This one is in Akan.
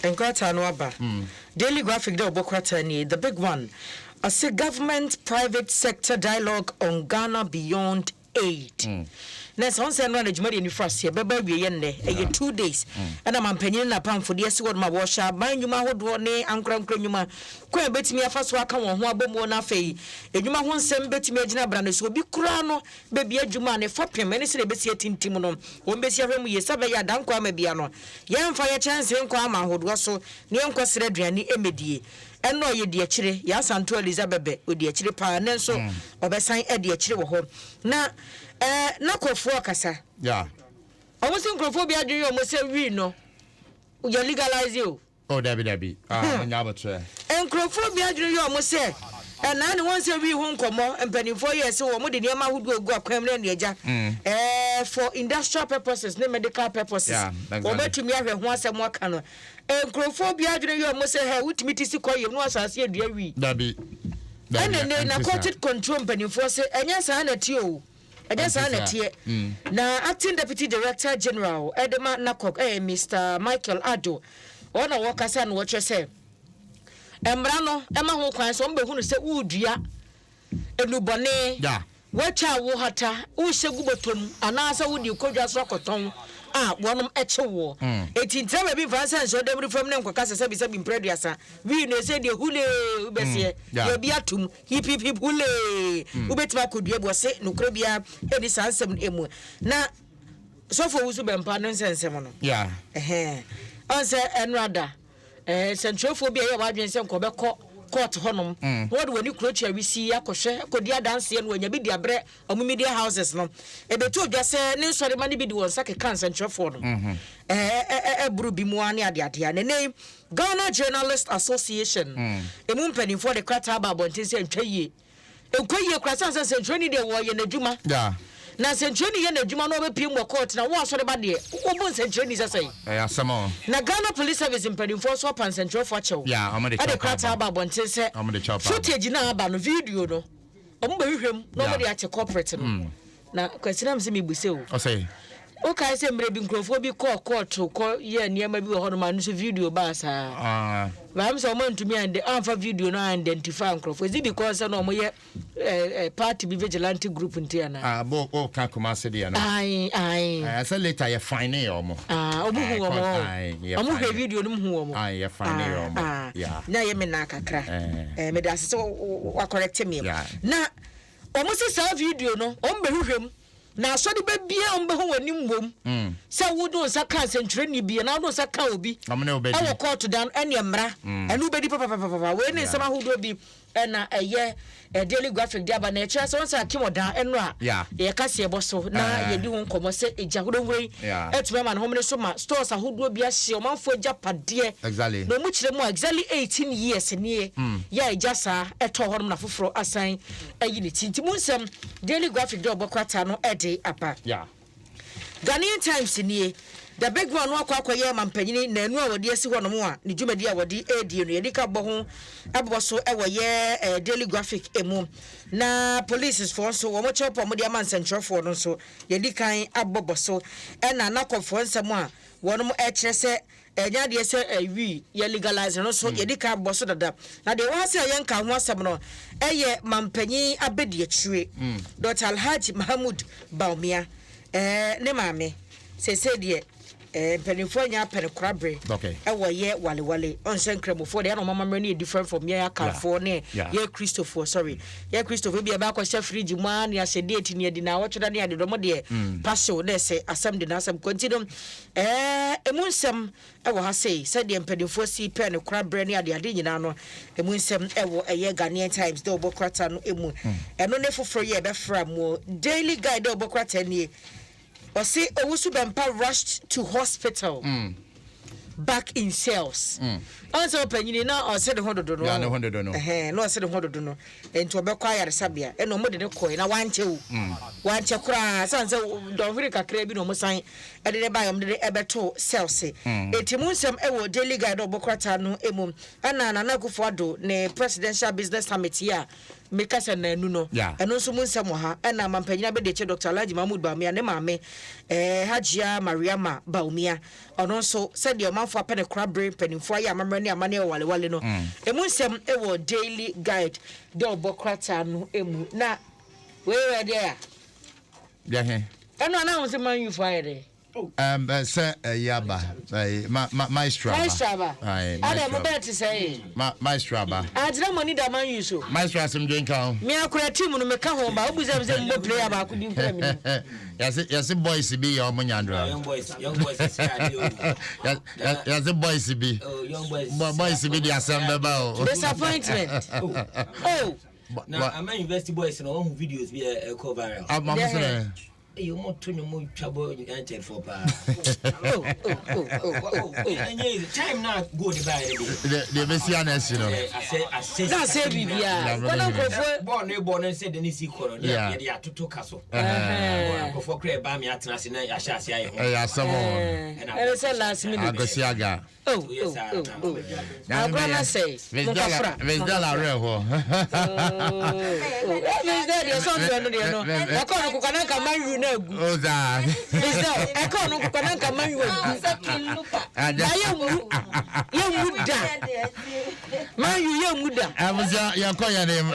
Enkrata no aba. Daily graphic de obokrata ni the big one. I say government private sector dialogue on Ghana beyond aid. Next on say no adwuma de ni frase beba wie ye nne 2 days. And am panyin na pamfo de esi wod ma wo sha ban nwuma hodo ne ankrankra nwuma kwa betimi afa so aka won ho abomo na afei edwuma ho nsem betimi agina bra no so obi kura no bebi adwuma ne fopem ne se besi atintim no won besi ahwemu ye sabe ya dankwa ma bia no ye mfa ye chance nkwa ma hodo so ne nkosere aduane emedie eno ye de akire ya santo Elizabeth odi akire pa ne nso obesan e de akire wo ho na NACOC kasa yeah almost nkrofobia adwene o mo se wi no you legalize you oh dabi nya botre nkrofobia adwene o mo se na ne won se wi hu nkomo mpanifo ye se wo mo de niam ahudu ogu akwam na eja for industrial purposes ne medical purposes wo betumi ahwe ho asem aka no nkrofobia adwene o mo se ha utimi tisi koyem no asase adua wi dabi ne narcotic control mpanifo se enya sa na ti o na acting deputy director general Edema NACOC Mr. Michael Ado ona wokasa na wo twese embra no ema ho kwan so mbe hunu se udua enubone wacha wo hata wo hyegu botom anasa wo di kodwa so akoton wonom echewo etintra be fansa so dem reform ne nkokasa se bi mpreduasa wi no se de hule ubesie ye bi atum hip hule ubetima kodua bo se nokro bia eni sansem emu na sofo Owusu Bempah no nsensem no onse enrada centrophobia ye wadwen se nkobekọ court honom what when you close your wisi akohwe akodi adanse no anya bi di abre omu media houses no ebetu odwa se ne nsore mani bi di won sake cancer centrophobia no buru bi mu ani ade ne name Ghana Journalist Association emu mpanifo de kwata aba bonten se ntwaye enkoye kwasa se centroni de wo ye nadwuma na centroni ye nadwuma no obepie mu court na wo asore ba de wo centroni sasai asamo na Ghana Police Service mpanifo so pan centrophobia chew amade kwata aba bonten se footage na aba no video no omba hwehwem no mo de ache corporate no na kwasina mse mebuse o say okay say mre bi nkrofo bi court ko ye niam bi wo ho no ma no so video ba sa ba am so mo ntumi ande amfa video no identify nkrofo is it because no mo ye party bi vigilante group ntiana bo ka kuma se dia na ai say later ye fine omo omo hu omo hwe video no hu omo ye fine omo na ye me na kakra me da se wa correct me na omo se sa video no ombe hwehwem na so de bebia ombe ho wani mwom se wudo sa kan centre ni bia na wudo sa kan obi awo court dan ene mra enu bedi papa we ne sama hudo bi na eye daily graphic dia ba na echa so sa kimodan enu a ye kase eboso na ye di ho nkomo se ejahodo we etime ma na homne so ma stores ahudo bi ahye o manfo japade exactly no mu kire mu exactly 18 years ni ya ejasa eto honom na foforo asan ayi ni tintimu nsem daily graphic dia obokwata no apa Ghanaian Times ni the big one wakwa ye mampanyini na enu a wodi esi honom a ne dwumadi a wodi edi no yedika bo ho aboso ewo ye daily graphic emu na police for so wo mo chepo mo dia man central for no so yedikan aboboso na NACOC nsem a wonom kire se enya de se wi ye legalize no so yedika aboso dada na de wa se ye nka ho asem no eye mampanyi abedi akire Dr. Alhaji Mahmoud Baumia ne mame se de penifo nya pen krabre ewo ye walewale onsen kremofo de no mama mreni different from ye akanfo ne ye Christopher sorry ye Christopher bi ba ko chef fridge mu an ya sede eti ne di na wo tweda ne ade do mo de passion de se asem de na asem continue emunsem ewo ha sei se de penifo si pen krabre ne ade ade nyina no emunsem ewo eye Ghanaian Times de obokrata no emu eno ne foforo ye be fra mo daily guide de obokrata ne Ose Owusu Bempah rushed to hospital. Back in cells. Also penny na ose de hododo no. No hododo no. No ose de hododo no. Enti obekwa yare sabia. E no mo de ne koi na wanche wu. Wanche kura sanse don firi kakra bi no mo san. E de ba yom de ebeto cells. Enti munsem e wo daily guide obokwata no emum. Ana na Akufo Addo ne presidential business summit ya. Mekasa na enu no eno so munsem ha na mampanyina be de che Dr. Alhaji Mahmoud Baumia ne maame Hajia Mariama Baumia ono so said your amanfo apene krabre penifo ya amamre ne amane Walewale no emu nsem ewo daily guide de obokrata no emu na we ready ya eno ana won se man you fire Sir Yaba, Maestro. Adom mo bet say Maestro. Adom money da man you so. Maestro some drink count. Me akura team no me ka ho ba obu say mo player ba ku din pra me. Yes boys be your munyandra. Young boys yes boys be. Young boys. Boys be the assembly ba. Disappointment. Oh. Now I'm university boys no who videos be go viral. I'm saying you want to know more trouble you can take for pa. Time now go the buy the messianes you know. I say that's say bibia. Born and said the nisi color yeah they are to castle. Go for crab ba me atena se na ya sha se aye. Eh asamo. And say last minute. Agosiaga. Oh. I'm gonna say. Vesdala reho. Vesdala something no. I can't cook an come oh, that is that I can't cook an come you would die. Man, you young would die. I was your name.